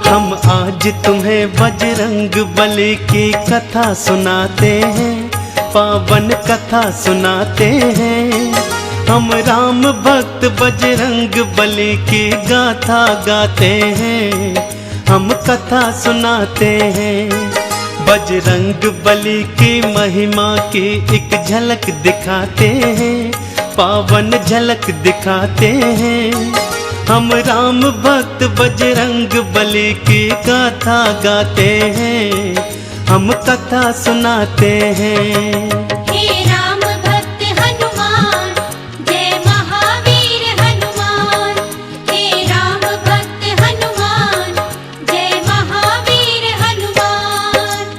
हम आज तुम्हें बजरंग बली की कथा सुनाते हैं, पावन कथा सुनाते हैं। हम राम भक्त बजरंग बली की गाथा गाते हैं, हम कथा सुनाते हैं। बजरंग बली की महिमा की एक झलक दिखाते हैं, पावन झलक दिखाते हैं। हम राम भक्त बजरंग बली की गाथा गाते हैं, हम कथा सुनाते हैं। हे राम भक्त हनुमान, जय महावीर हनुमान। हे राम भक्त हनुमान, जय महावीर हनुमान।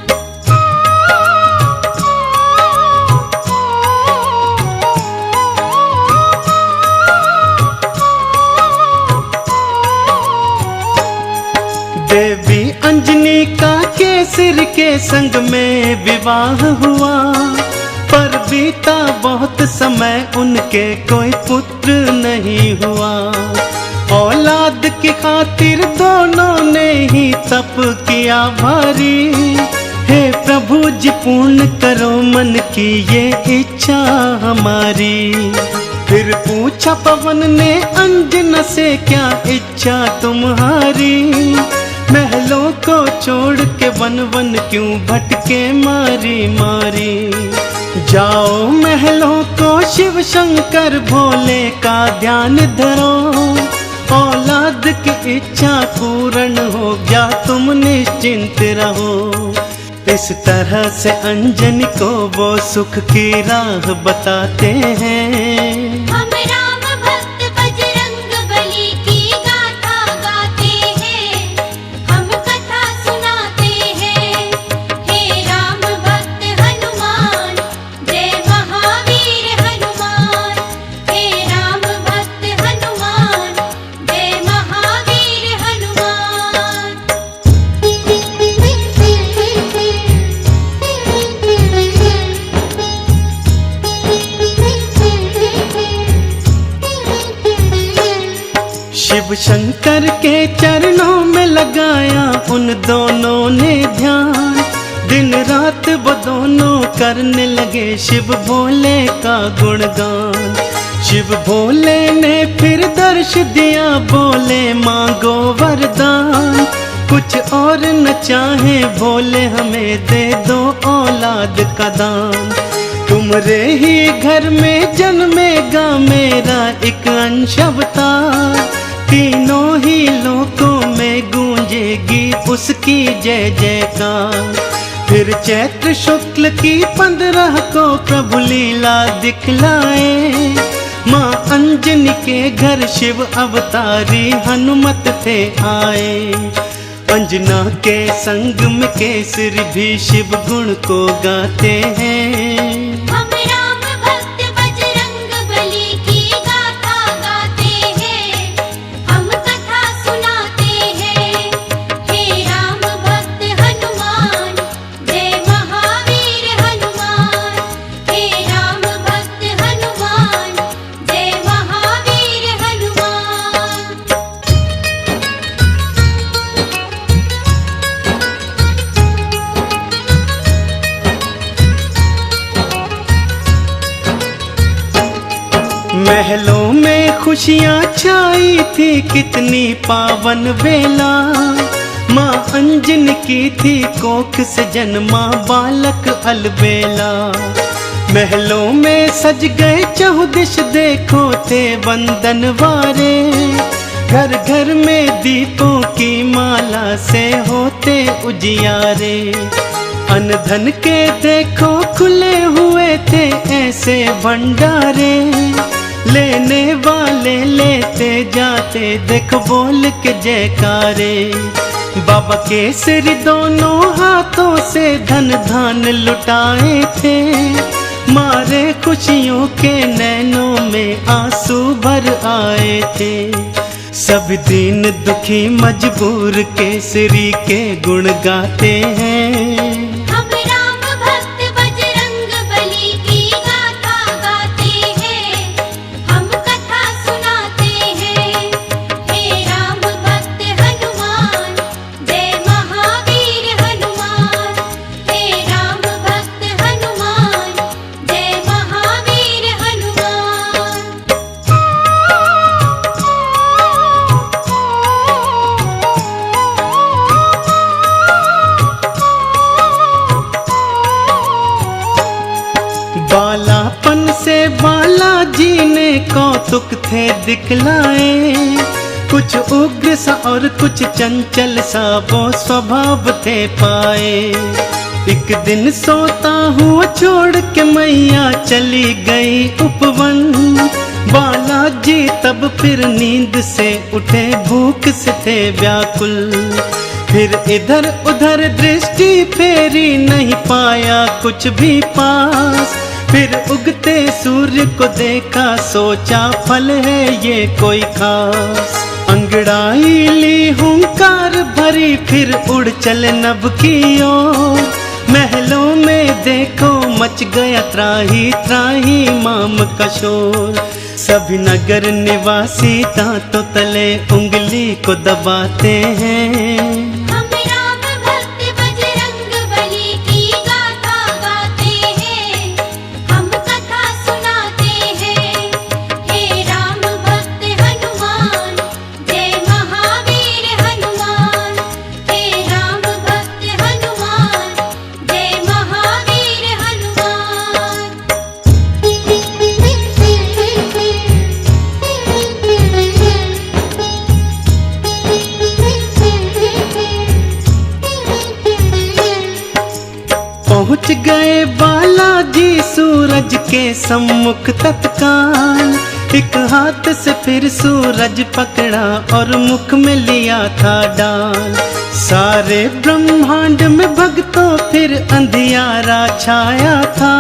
देवी अंजनी का केसर के संग में विवाह हुआ, पर बीता बहुत समय उनके कोई पुत्र नहीं हुआ। औलाद की खातिर दोनों ने ही तप किया भारी। हे प्रभु जी पूर्ण करो मन की ये इच्छा हमारी। फिर पूछा पवन ने अंजना से, क्या इच्छा तुम्हारी? महलों को छोड़ के वन वन क्यों भटके मारी मारी। जाओ महलों को शिव शंकर भोले का ध्यान धरो, औलाद की इच्छा पूर्ण हो गया तुम निश्चिंत रहो। इस तरह से अंजनी को वो सुख की राह बताते हैं। हम राम भक्त बजरंग बली की गाथा गाते हैं, हम कथा सुनाते हैं। हे राम भक्त हनुमान, जय महावीर हनुमान। हे राम भक्त हनुमान, जय महावीर हनुमान। शिव शंकर के चरणों में लगाया उन दोनों ने ध्यान। दिन रात वो दोनों करने लगे शिव भोले का गुणगान। शिव भोले ने फिर दर्श दिया, बोले मांगो वरदान। कुछ और न चाहे भोले हमें दे दो औलाद का दान। तुम्हारे ही घर में जन्मेगा मेरा एक अंश अवतार। तीनों ही लोकों में गूंजेगी उसकी जय जयकार। फिर चैत्र शुक्ल की 15 को प्रभु लीला दिखलाए। माँ अंजनी के घर शिव अवतारी हनुमत थे आए। अंजना के संग में केसरी भी शिव गुण को गाते हैं। हम राम भक्त बजरंग बली की गाथा गाते हैं, हम कथा सुनाते हैं। हे राम भक्त हनुमान, जय महावीर हनुमान। हे राम भक्त हनुमान, जय महावीर हनुमान। महलों में खुशियाँ छाई थी, कितनी पावन बेला। माँ अंजनी की थी कोख से जन्मा बालक अलबेला। महलों में सज गए चहुदिश देखो थे बंदन वारे। घर घर में दीपों की माला से होते उजियारे। अन्न धन के देखो खुले हुए थे ऐसे भंडारे। लेने वाले लेते जाते देखो बोल के जयकारे। बाबा केसरी दोनों हाथों से धन धान लुटाए थे। मारे खुशियों के नैनों में आंसू भर आए थे। सब दीन दुखी मजबूर केसरी के गुण गाते हैं। हम राम भक्त बजरंग बली की गाथा गाते हैं, हम कथा सुनाते हैं। हे राम भक्त हनुमान, उठे दिखलाए। कुछ उग्र सा और कुछ चंचल सा वो स्वभाव थे पाए। एक दिन सोता हुआ छोड़ के मैया चली गई उपवन। बालाजी तब फिर नींद से उठे, भूख से थे व्याकुल। फिर इधर उधर दृष्टि फेरी, नहीं पाया कुछ भी पास। फिर उगते सूर्य को देखा, सोचा फल है ये कोई खास। अंगड़ाई ली हुंकार भरी, फिर उड़ चले नभ की ओर। महलों में देखो मच गया त्राही त्राही माम का शोर। सभी नगर निवासी दांतों तले उंगली को दबाते हैं। हम राम भक्त बजरंग बली की गाथा गाते हैं, हम कथा सुनाते हैं। हे राम भक्त हनुमान, जय महावीर हनुमान। हे राम भक्त हनुमान, जय महावीर हनुमान। पहुँच गए बालाजी सूरज के सम्मुख तत्काल। एक हाथ से फिर सूरज पकड़ा और मुख में लिया था डाल। सारे ब्रह्मांड में भक्तों फिर अंधियारा छाया था।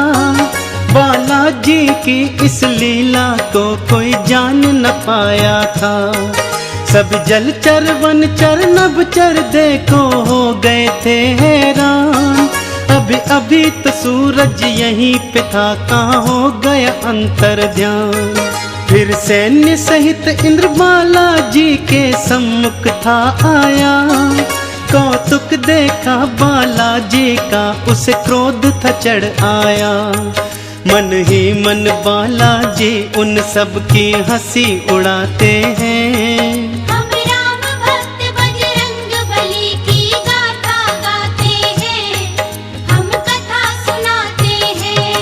बालाजी की इस लीला को कोई जान न पाया था। सब जलचर वनचर नभचर देखो हो गए थे हैरान। अभी अभी तो सूरज यहीं पे था, कहाँ हो गया अंतर ध्यान। फिर सैन्य सहित इंद्र बालाजी के सम्मुख था आया। कौतुक देखा बालाजी का, उसे क्रोध था चढ़ आया। मन ही मन बालाजी उन सब की हंसी उड़ाते हैं। हम राम भक्त बजरंग बली की गाथा गाते हैं, हम कथा सुनाते हैं।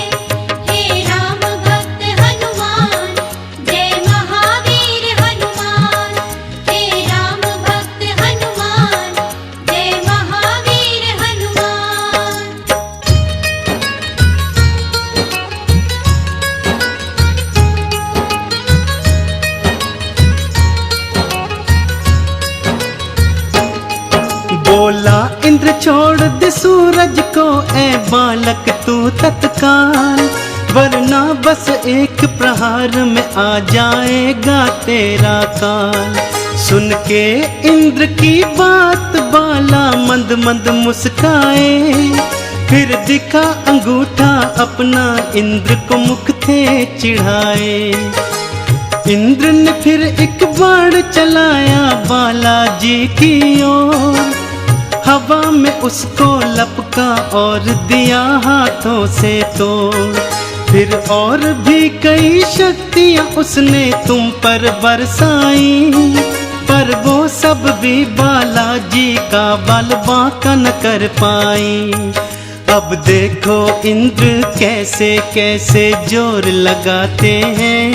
हे राम भक्त हनुमान, जय महावीर हनुमान। हे राम भक्त हनुमान, जय महावीर हनुमान। बोला इंद्र छोड़ दे सूरज को, ए बालक तू तत्काल। वरना बस एक प्रहार में आ जाएगा तेरा काल। सुन के इंद्र की बात बाला मंद मंद मुस्काए। फिर दिखा अंगूठा अपना, इंद्र को मुख थे चिढ़ाए। इंद्र ने फिर एक बाण चलाया बालाजी की ओर। हवा में उसको लपका और दिया हाथों से तोड़। फिर और भी कई शक्तियां उसने तुम पर बरसाई। पर वो सब भी बालाजी का बल बांका न कर पाई। अब देखो इंद्र कैसे कैसे जोर लगाते हैं।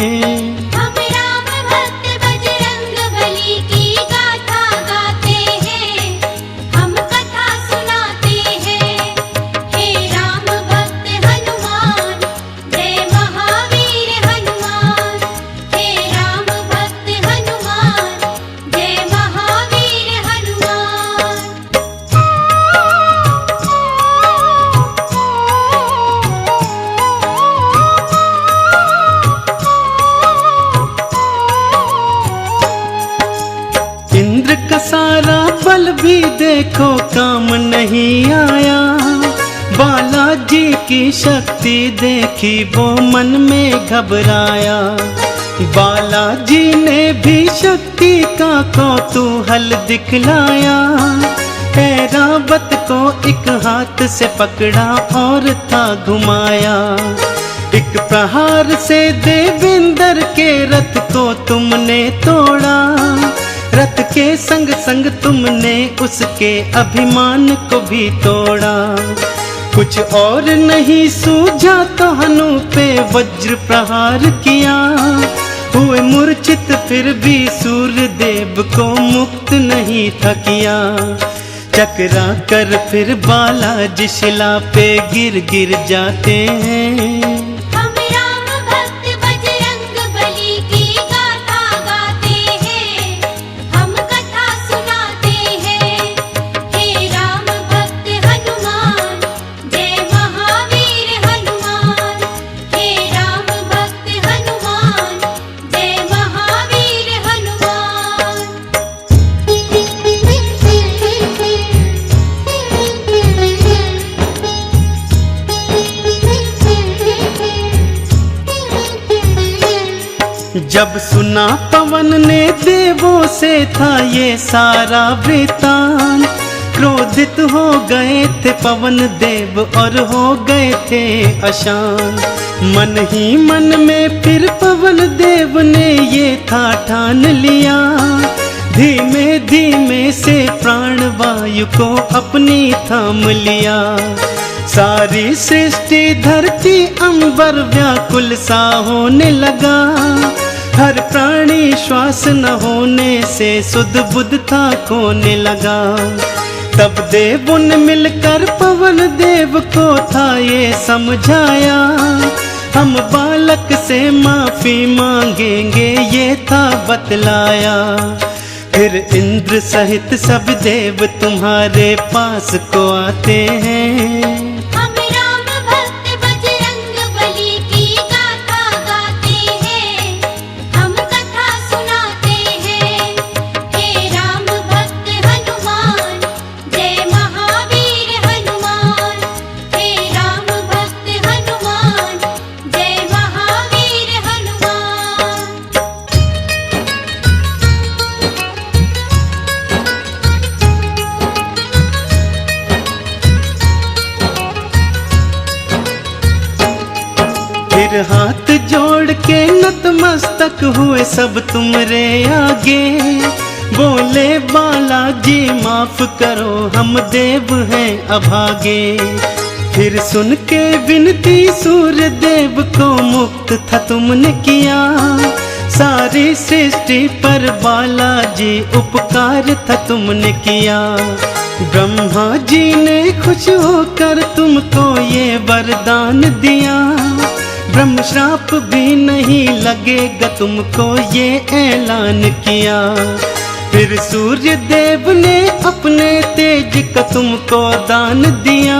हम राम भक्त बजरंग बली की गाथा गाते हैं, हम कथा सुनाते हैं। हे राम भक्त हनुमान, जय महावीर हनुमान। हे राम भक्त हनुमान, जय महावीर हनुमान। इंद्र का सारा बल भी देखो काम नहीं आया। बालाजी की शक्ति देखी वो मन में घबराया। बालाजी ने भी शक्ति का कौतूहल दिखलाया। ऐरावत को एक हाथ से पकड़ा और था घुमाया। एक प्रहार से देवेंद्र के रथ को तुमने तोड़ा। रथ के संग संग तुमने उसके अभिमान को भी तोड़ा। कुछ और नहीं सूझा तो हनु पे वज्र प्रहार किया। हुए मूर्छित फिर भी सूर्यदेव को मुक्त नहीं था किया। चकरा कर फिर बालाजी शिला पे गिर गिर जाते हैं। हम राम भक्त बजरंग बली की गाथा गाते हैं, हम कथा सुनाते हैं। हे राम भक्त हनुमान, जय महावीर हनुमान। हे राम भक्त हनुमान, जय महावीर हनुमान। जब सुना पवन ने देवों से था ये सारा वृतांत, क्रोधित हो गए थे पवन देव और हो गए थे अशांत। मन ही मन में फिर पवन देव ने ये था ठान लिया, धीमे धीमे से प्राण वायु को अपनी थाम लिया। सारी सृष्टि धरती अंबर व्याकुल सा होने लगा, हर प्राणी श्वास न होने से सुध बुध था खोने लगा। तब देवों ने मिलकर पवन देव को था ये समझाया, हम बालक से माफी मांगेंगे ये था बतलाया। फिर इंद्र सहित सब देव तुम्हारे पास को आते हैं। हम राम भक्त बजरंग बली की गाथा गाते हैं, हम कथा सुनाते हैं। हे राम भक्त हनुमान, जय महावीर हनुमान। हे राम भक्त हनुमान, जय महावीर हनुमान। फिर हाथ जोड़ के नतमस्तक हुए सब तुमरे आगे, बोले बालाजी माफ करो हम देव हैं अभागे। फिर सुन के विनती सूर्य देव को मुक्त था तुमने किया, सारी सृष्टि पर बालाजी उपकार था तुमने किया। ब्रह्मा जी ने खुश होकर तुमको ये वरदान दिया, ब्रह्म श्राप भी नहीं लगेगा तुमको ये ऐलान किया। फिर सूर्य देव ने अपने तेज का तुमको दान दिया,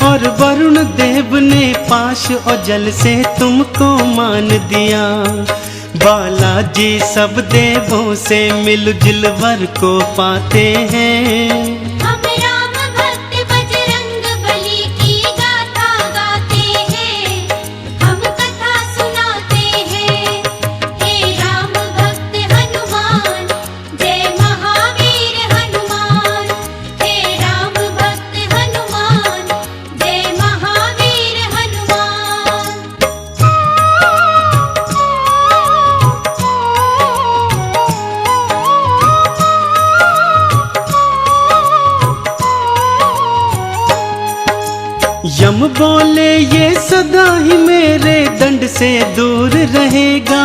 और वरुण देव ने पाश और जल से तुमको मान दिया। बालाजी सब देवों से मिलजुल वर को पाते हैं। हम राम भक्त बजरंग बली की गाथा गाते हैं, हम कथा सुनाते हैं। हे राम भक्त हनुमान, जय महावीर हनुमान। हे राम भक्त हनुमान, जय महावीर हनुमान। यम बोले ये सदा ही मेरे दंड से दूर रहेगा,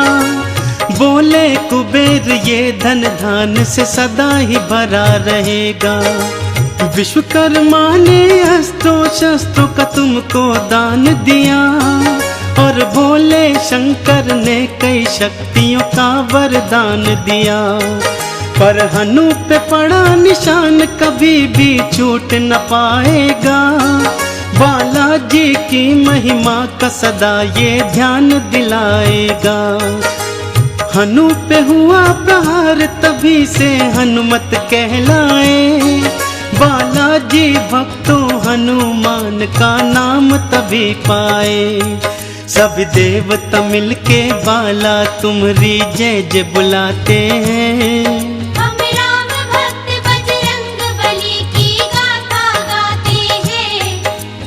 बोले कुबेर ये धन धान से सदा ही भरा रहेगा। विश्वकर्मा ने अस्त्रों शस्त्रों का तुमको दान दिया, और भोले शंकर ने कई शक्तियों का वरदान दिया। पर हनु पे पड़ा निशान कभी भी छूट न पाएगा, बालाजी की महिमा का सदा ये ध्यान दिलाएगा। हनु पे हुआ प्रहार तभी से हनुमत कहलाए, बालाजी भक्तों हनुमान का नाम तभी पाए। सब देवता मिलके बाला तुम्हारी जय जय बुलाते हैं। हम राम भक्त बजरंग बली की गाथा गाते हैं,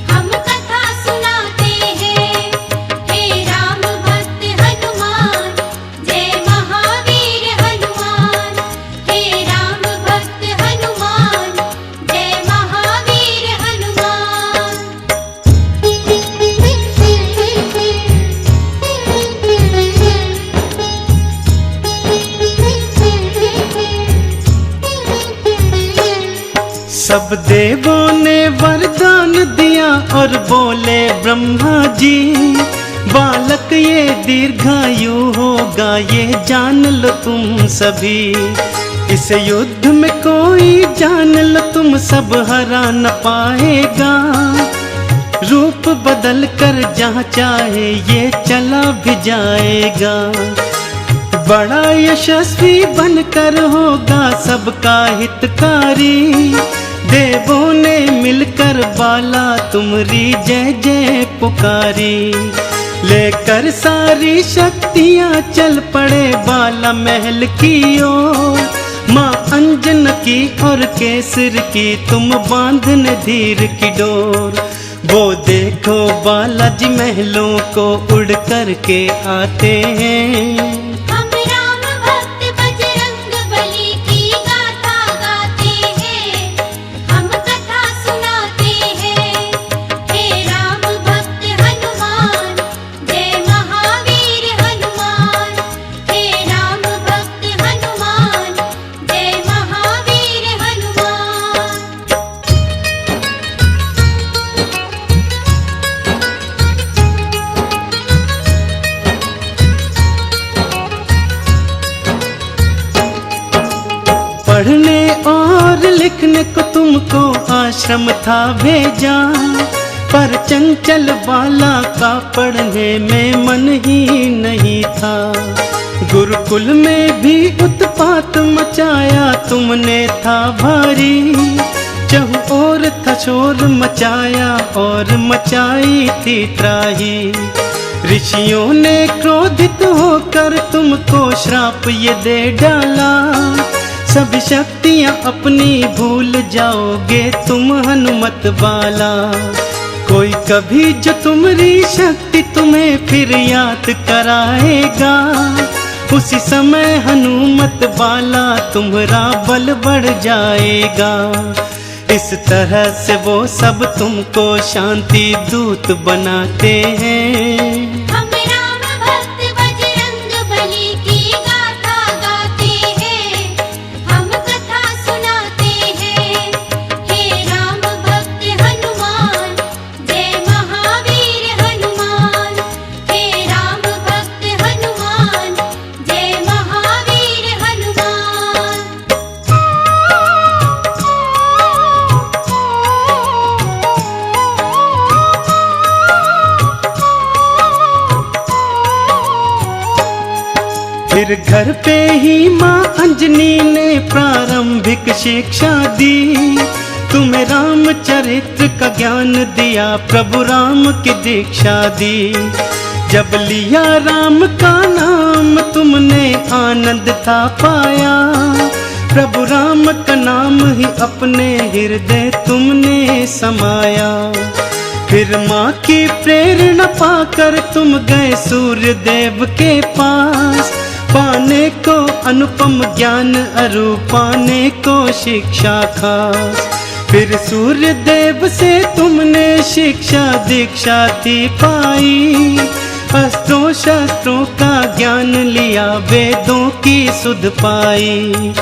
हम कथा सुनाते हैं। हे राम भक्त हनुमान, जय महावीर हनुमान। हे राम भक्त हनुमान, जय महावीर हनुमान। सब देवों ने वरदान दिया और बोले ब्रह्मा जी, बालक ये दीर्घायु होगा, ये जान लो तुम सभी। इस युद्ध में कोई जान लो तुम सब हरा न पाएगा। रूप बदल कर जहाँ चाहे ये चला भी जाएगा। बड़ा यशस्वी बनकर होगा सबका हितकारी। देवों ने मिलकर बाला तुमरी जय जय पुकारी। लेकर सारी शक्तियाँ चल पड़े बाला महल की ओर। माँ अंजन की और केसर की तुम बांधने धीर की डोर। वो देखो बालाजी महलों को उड़ कर के आते हैं। हम राम भक्त बजरंग बली की गाथा गाते हैं, हम कथा सुनाते हैं। हे राम भक्त हनुमान, जय महावीर हनुमान। हे राम भक्त हनुमान, जय महावीर हनुमान। पढ़ने और लिखने को तुमको आश्रम था भेजा, पर चंचल बाला का पढ़ने में मन ही नहीं था। गुरुकुल में भी उत्पात मचाया तुमने था भारी। चहु और था शोर मचाया और मचाई थी त्राही। ऋषियों ने क्रोधित होकर तुमको श्राप ये दे डाला। सभी शक्तियाँ अपनी भूल जाओगे तुम हनुमत बाला। कोई कभी जो तुम्हारी शक्ति तुम्हें फिर याद कराएगा, उसी समय हनुमत बाला तुम्हारा बल बढ़ जाएगा। इस तरह से वो सब तुमको शांति दूत बनाते हैं। हम राम भक्त बजरंग बली की गाथा गाते हैं, हम कथा सुनाते हैं। हे राम भक्त हनुमान, जय महावीर हनुमान। हे राम भक्त हनुमान, जय महावीर हनुमान। फिर घर पे ही माँ अंजनी ने प्रारंभिक शिक्षा दी। तुम्हें रामचरित्र का ज्ञान दिया, प्रभु राम की दीक्षा दी। जब लिया राम का नाम तुमने आनंद था पाया। प्रभु राम का नाम ही अपने हृदय तुमने समाया। फिर माँ की प्रेरणा पाकर तुम गए सूर्य देव के पास। पाने को अनुपम ज्ञान अरु पाने को शिक्षा खास। फिर सूर्य देव से तुमने शिक्षा दीक्षा थी पाई। अस्त्रों शस्त्रों का ज्ञान लिया, वेदों की सुध पाई।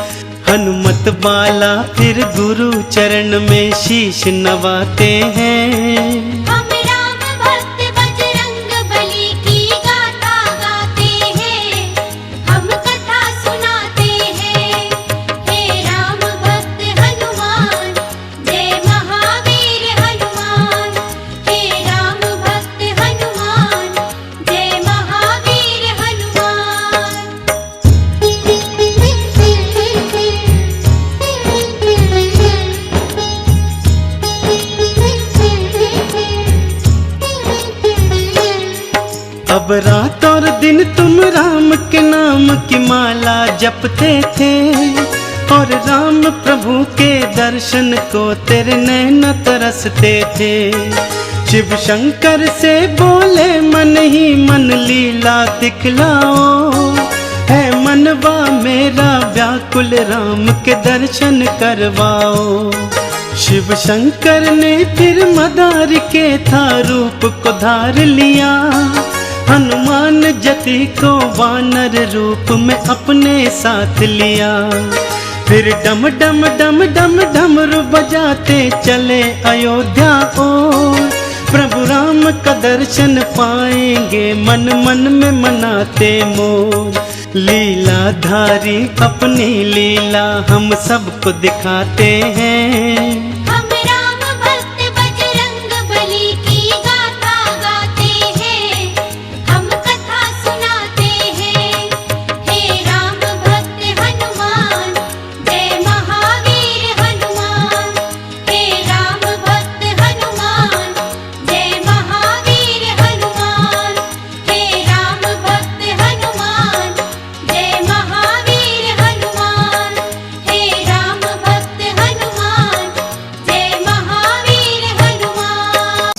हनुमत बाला फिर गुरु चरण में शीश नवाते हैं। हम राम भक्त बजरंग बली की गाथा गाते हैं, हम कथा सुनाते हैं। हे राम भक्त हनुमान, जय महावीर हनुमान। हे राम भक्त हनुमान, जय महावीर हनुमान। अब रात और दिन तुम राम के नाम की माला जपते थे। और राम प्रभु के दर्शन को तेरे नैन तरसते थे। शिव शंकर से बोले मन ही मन लीला दिखलाओ। है मनवा मेरा व्याकुल राम के दर्शन करवाओ। शिव शंकर ने फिर मदार के था रूप को धार लिया। हनुमान जति को वानर रूप में अपने साथ लिया। फिर डम डम डम डम डमरू बजाते चले अयोध्या ओर। प्रभु राम का दर्शन पाएंगे मन मन में मनाते मोर। लीलाधारी अपनी लीला हम सबको दिखाते हैं। हम राम भक्त बजरंग बली की गाथा गाते हैं, हम कथा सुनाते हैं। हे राम भक्त हनुमान, जय महावीर हनुमान। हे राम भक्त हनुमान, जय महावीर हनुमान। हे राम भक्त हनुमान, जय महावीर हनुमान। हे राम भक्त हनुमान, जय महावीर हनुमान।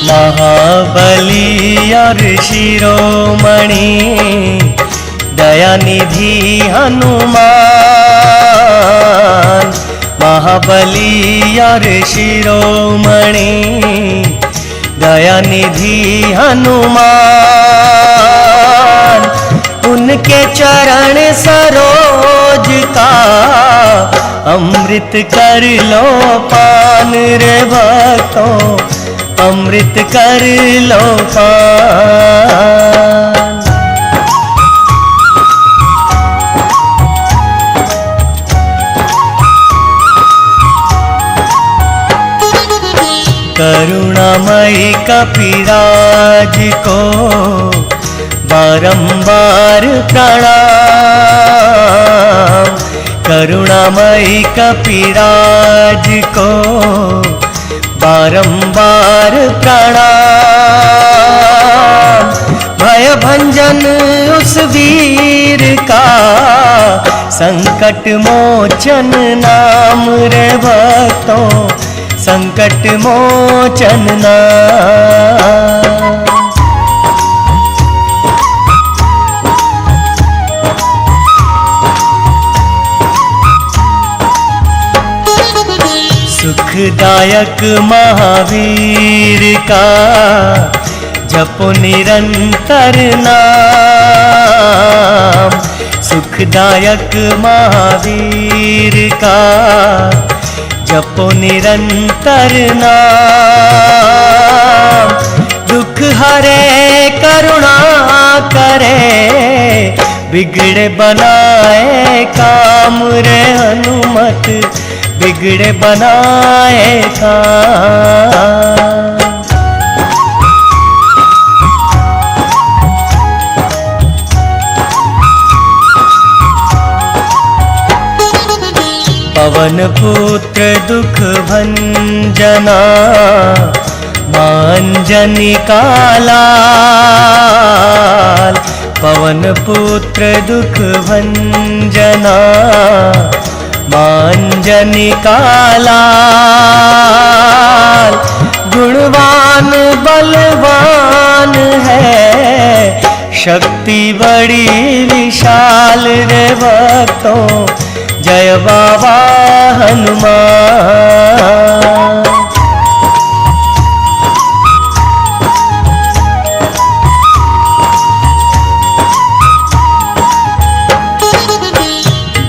महाबली और शिरोमणि दयानिधि हनुमान। महाबली और शिरोमणि दयानिधि हनुमान। उनके चरण सरोज का अमृत कर लो पान रे भक्तों, अमृत कर लो पान। करुणामयी कपिराज को बारंबार प्रणाम। करुणामयी कपिराज को बारंबार प्रणाम। भय भंजन उस वीर का संकट मोचन नाम रे भक्तों, संकट मोचन नाम। सुखदायक महावीर का जपो निरंतर नाम। सुखदायक महावीर का जपो निरंतर नाम। दुख हरे करुणा करे, बिगड़े बनाए काम रे हनुमत, बिगड़े बनाए काम। पवन पुत्र दुख भंजना, मांजनी का लाल। पवन पुत्र दुख भंजना, मांजनी का लाल। गुणवान बलवान है, शक्ति बड़ी विशाल रे भक्तों, जय बाबा हनुमान।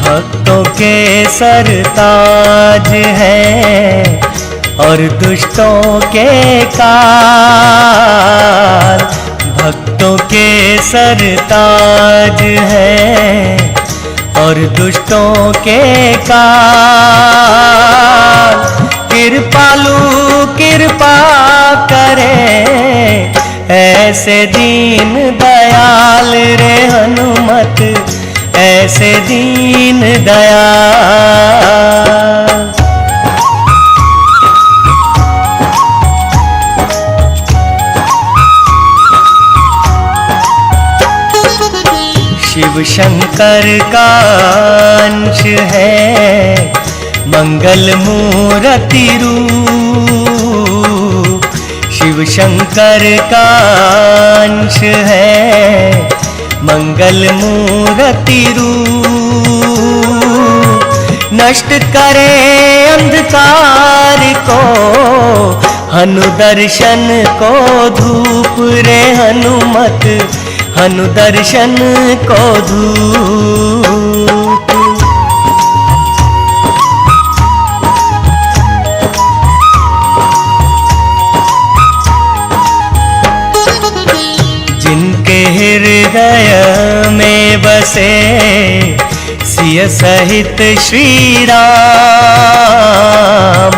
भक्तों के सरताज है और दुष्टों के काल। भक्तों के सरताज है और दुष्टों के काल। कृपालु कृपा करे, ऐसे दीन दयाल रे हनुमत, ऐसे दीन दयाल। शिव शंकर का अंश है, मंगल मूर्ति रूप। शिव शिव शंकर का अंश है, मंगल मूर्ति रूप, नष्ट करे अंधकार को, हनु दर्शन को धूप रे हनुमत, हनु दर्शन को धूप। जिनके हृदय में बसे सिय सहित श्री राम,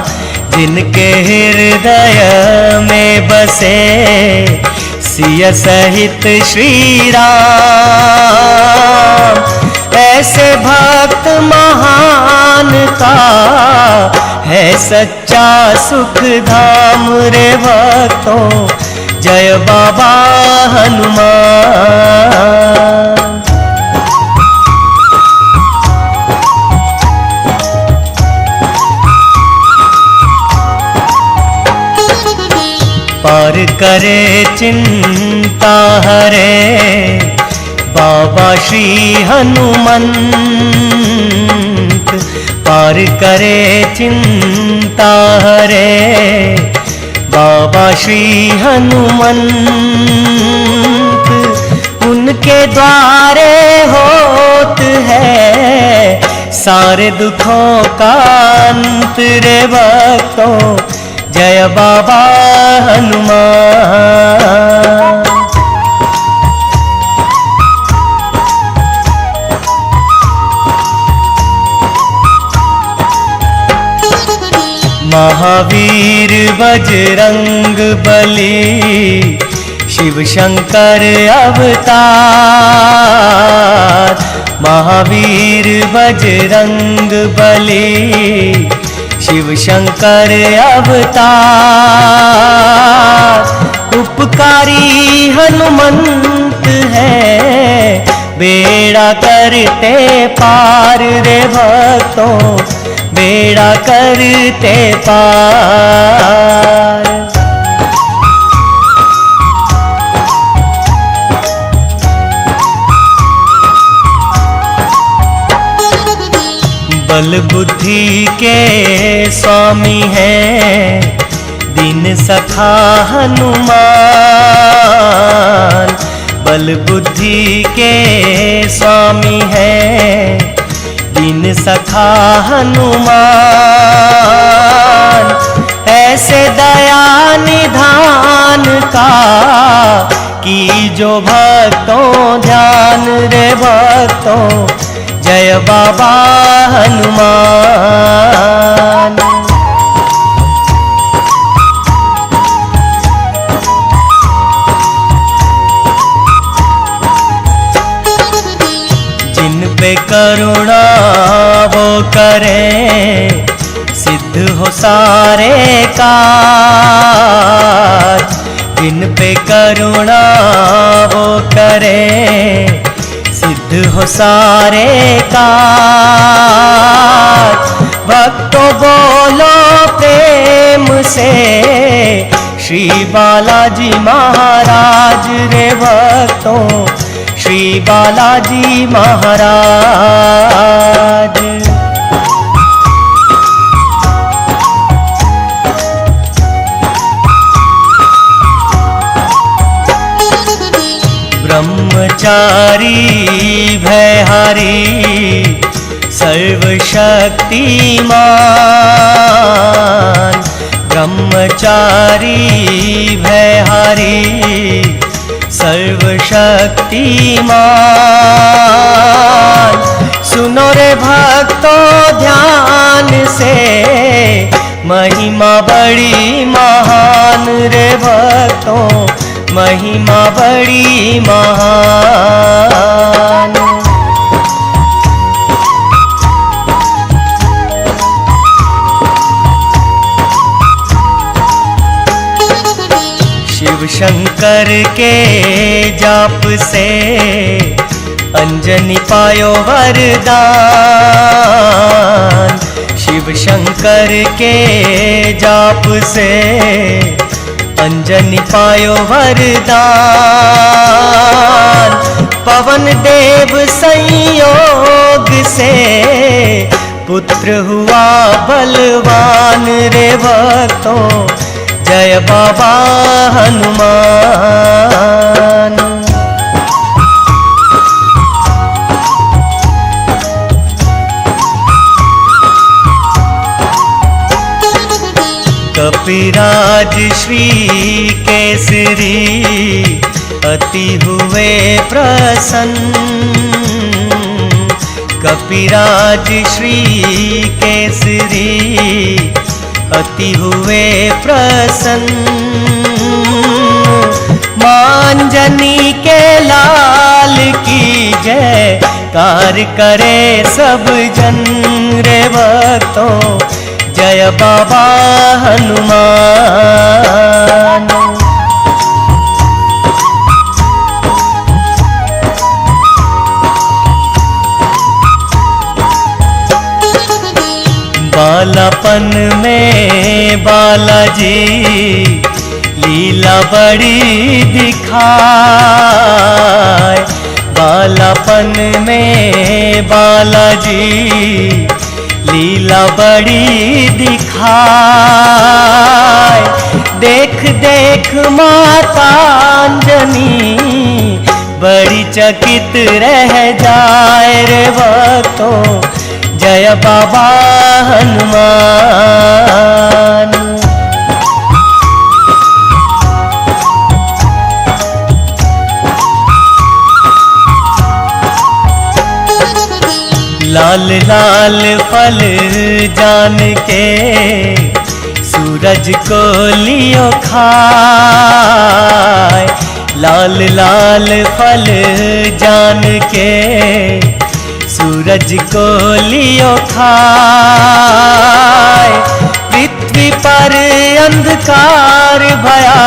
जिनके हृदय में बसे सिय सहित श्री राम, ऐसे भक्त महान का है सच्चा सुख धाम रे भक्तों, जय बाबा हनुमान। पार करे चिंता हरे बाबा श्री हनुमंत, पार करे चिंता हरे बाबा श्री हनुमंत, उनके द्वारे होत है सारे दुखों का अंत रे भक्तों, जय बाबा हनुमान। महावीर बजरंग बली शिव शंकर अवतार, महावीर बजरंग बली शिव शंकर अवतार, उपकारी हनुमंत है बेड़ा करते पार रे भक्तों, बेड़ा करते पार। बल बुद्धि के स्वामी हैं दीन सखा हनुमान, बल बुद्धि के स्वामी हैं दीन सखा हनुमान, ऐसे दया निधान का की जो भक्तों ध्यान रे भक्तों, जय बाबा हनुमान। जिन पे करुणा वो करें सिद्ध हो सारे काज, जिन पे करुणा वो करें सिद्ध हो सारे काज, भक्तों बोलो प्रेम से श्री बालाजी महाराज रे भक्तों, श्री बालाजी महाराज। ब्रह्मचारी भयहारी सर्वशक्तिमान, ब्रह्मचारी भयहारी सर्वशक्तिमान, सुनो रे भक्तों ध्यान से महिमा बड़ी महान रे भक्तों, महिमा बड़ी महान। शिव शंकर के जाप से अंजनी पायो वरदान, शिव शंकर के जाप से अंजनी पायो वरदान, पवन देव संयोग से पुत्र हुआ बलवान रे भक्तों, जय बाबा हनुमान। कपिराज श्री केसरी अति हुए प्रसन्न, कपिराज श्री केसरी अति हुए प्रसन्न, मांजनी के लाल की जय कार करे सब जन रे भक्तों, जय बाबा हनुमान। बालापन में बालाजी लीला बड़ी दिखाए, बालापन में बालाजी लीला बड़ी दिखाए, देख देख माता अंजनी बड़ी चकित रह जाए रे भक्तों, जय बाबा हनुमान। लाल लाल फल जान के सूरज को लियो खाए, लाल लाल फल जान के सूरज को लियो खाए, पृथ्वी पर अंधकार भया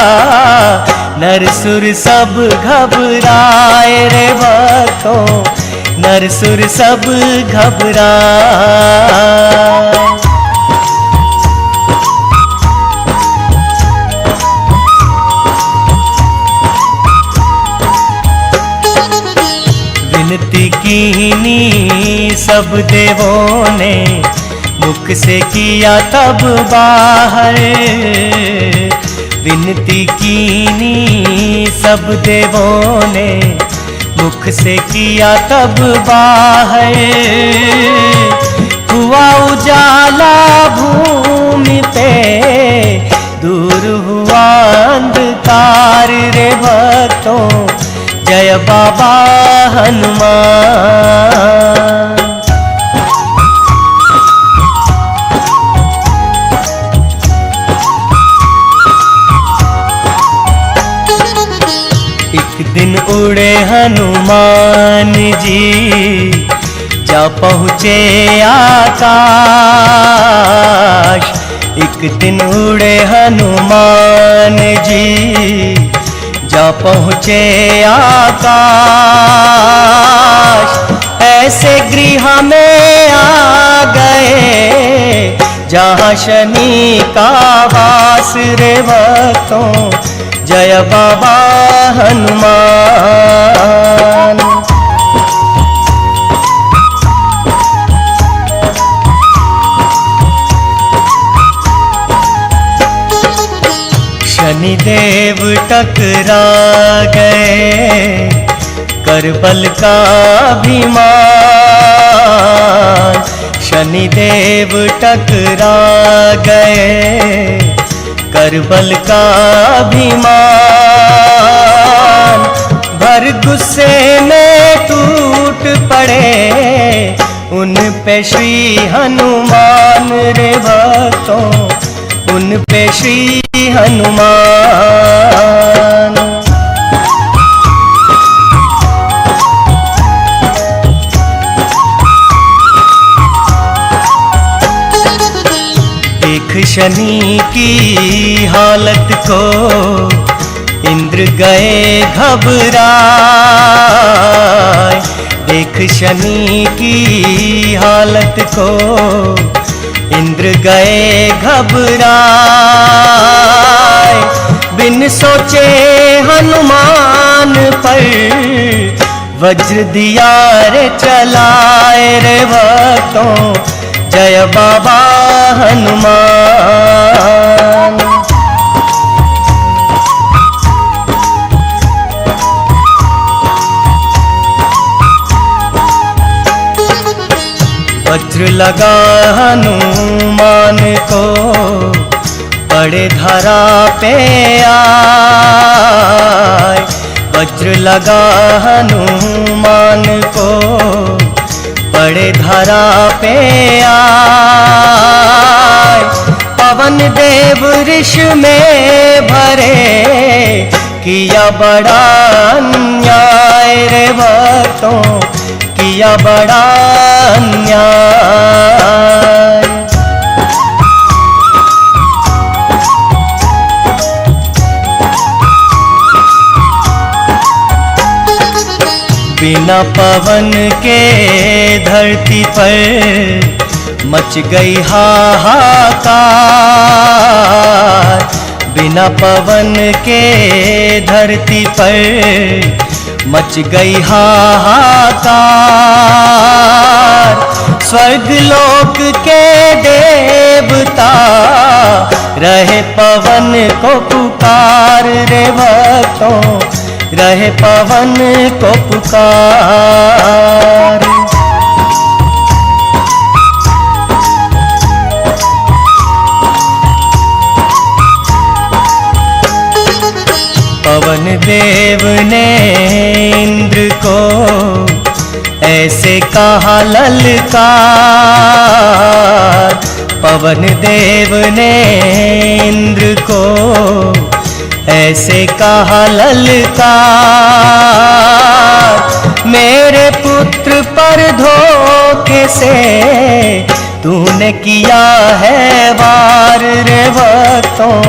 नर सुर सब घबराए रे भक्तों, नर सुर सब घबराए। विनती कीनी सब देवों ने मुख से किया तब बाहर, विनती कीनी सब देवों ने मुख से किया तब बाहर, हुआ उजाला भूमि पे दूर हुआ अंधकार रे भक्तों, जय बाबा हनुमान। एक दिन उड़े हनुमान जी जा पहुँचे आकाश, एक दिन उड़े हनुमान जी जा पहुँचे आकाश, ऐसे गृह में आ गए जहाँ शनि का वास रे भक्तों, जय बाबा हनुमान। शनिदेव टकरा गए करबल का अभिमान, शनिदेव टकरा गए करबल का अभिमान, भर गुस्से में टूट पड़े उन पे श्री हनुमान रे भक्तों, उन पे श्री हनुमान। देख शनि की हालत को इंद्र गए घबराए, देख शनि की हालत को इंद्र गए घबराए, बिन सोचे हनुमान पर वज्र दिया रे चलाए रे भक्तों, जय बाबा हनुमान। वज्र लगा हनुमान को, पड़े धरा पे आए। वज्र लगा हनुमान को, पड़े धरा पे आए। पवन देव ऋष में भरे, किया बड़ा अन्याय रे भक्तों, किया बड़ा अन्याय। बिना पवन के धरती पर मच गई हाहाकार। बिना पवन के धरती पर मच गई हाहाकार। स्वर्ग लोक के देवता रहे पवन को पुकार रे भक्तों, रहे पवन को पुकार। पवन देव ने इंद्र को ऐसे कहा ललकार। पवन देव ने इंद्र को ऐसे कहा ललकार। मेरे पुत्र पर धोखे से तूने किया है वार रे भक्तों,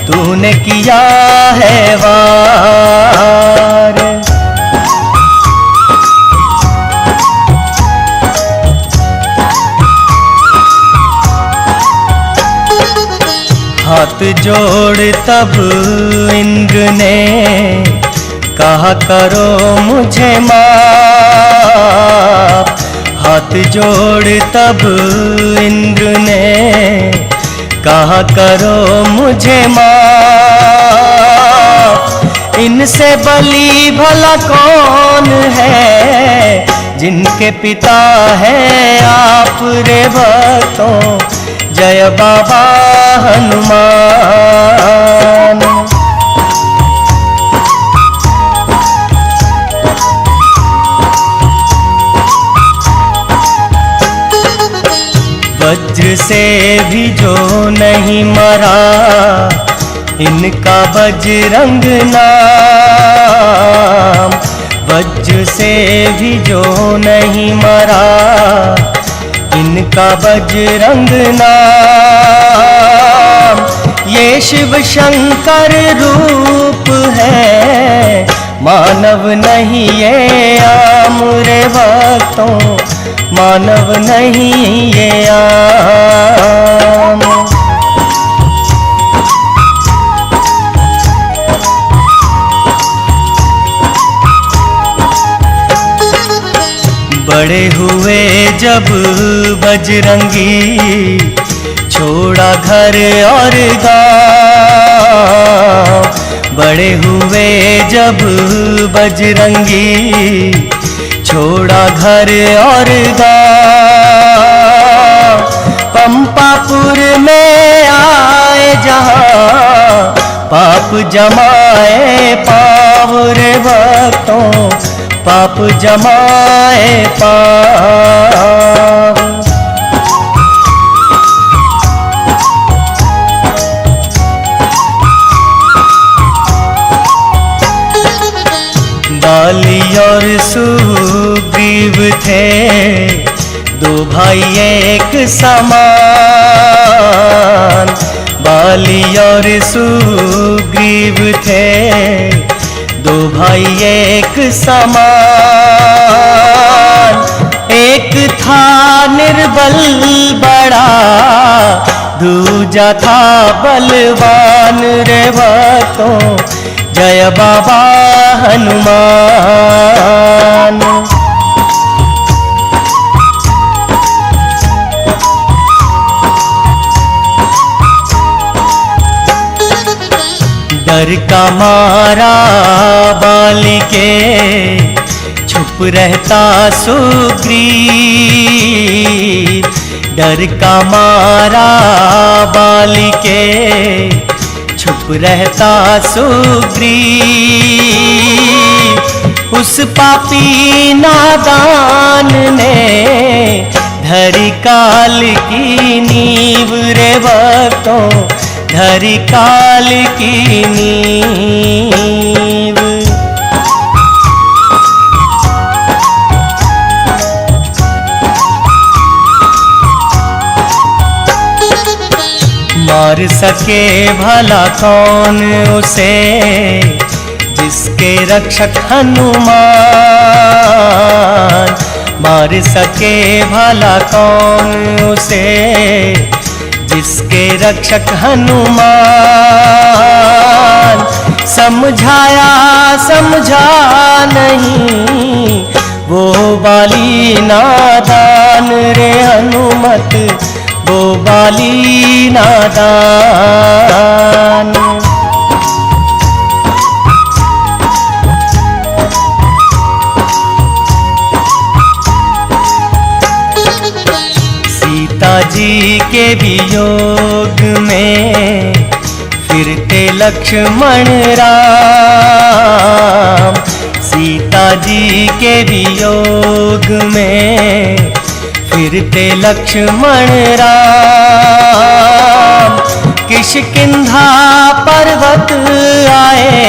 तूने किया है वार। हाथ जोड़ तब इंद्र ने कहा करो मुझे माफ। हाथ जोड़ तब इंद्र ने कहा करो मुझे माफ। इनसे बली भला कौन है, जिनके पिता है आप रे भक्तों, जय बाबा हनुमान। वज्र से भी जो नहीं मरा, इनका बजरंग नाम। वज्र से भी जो नहीं मरा, इनका बजरंग नाम। ये शिव शंकर रूप है, मानव नहीं ये आम रे भक्तों, मानव नहीं ये आम। बड़े हुए जब बजरंगी, छोड़ा घर और गाँव। बड़े हुए जब बजरंगी, छोड़ा घर और गाँव। पंपापुर में आए जहाँ, पाप जमाए पाव रे भक्तों, पाप जमाए पाव। बाली और सुग्रीव थे, दो भाई एक समान। बाली और सुग्रीव थे, दो भाई एक समान। एक था निर्बल बड़ा, दूजा था बलवान रे भक्तों, जय बाबा हनुमान। डर का मारा बाली के छुप रहता सुग्रीव, डर का मारा बाली के छुप रहता सुग्रीव। उस पापी नादान ने धरी काल की नींव रे भक्तों, धरी काल की नींव। मार सके भला कौन उसे, जिसके रक्षक हनुमान। मार सके भला कौन उसे, जिसके रक्षक हनुमान। समझाया समझा नहीं वो बाली नादान रे हनुमत, वो बाली नादान। सीता जी के वियोग में फिरते लक्ष्मण राम। सीता जी के वियोग में फिरते लक्ष्मण राम। किष्किंधा पर्वत आए,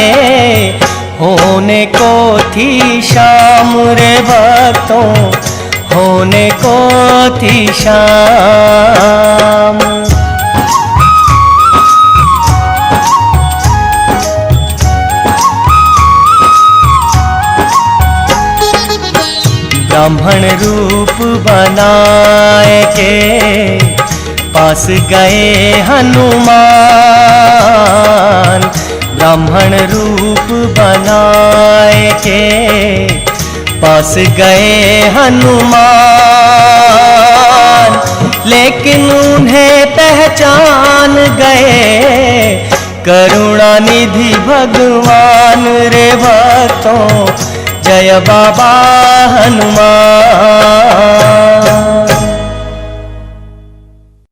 होने को थी शाम रे भक्तों, होने को थी शाम। ब्राह्मण रूप बनाए के पास गए हनुमान। ब्राह्मण रूप बनाए के पास गए हनुमान। लेकिन उन्हें पहचान गए करुणानिधि भगवान रे भक्तों, जय बाबा हनुमान।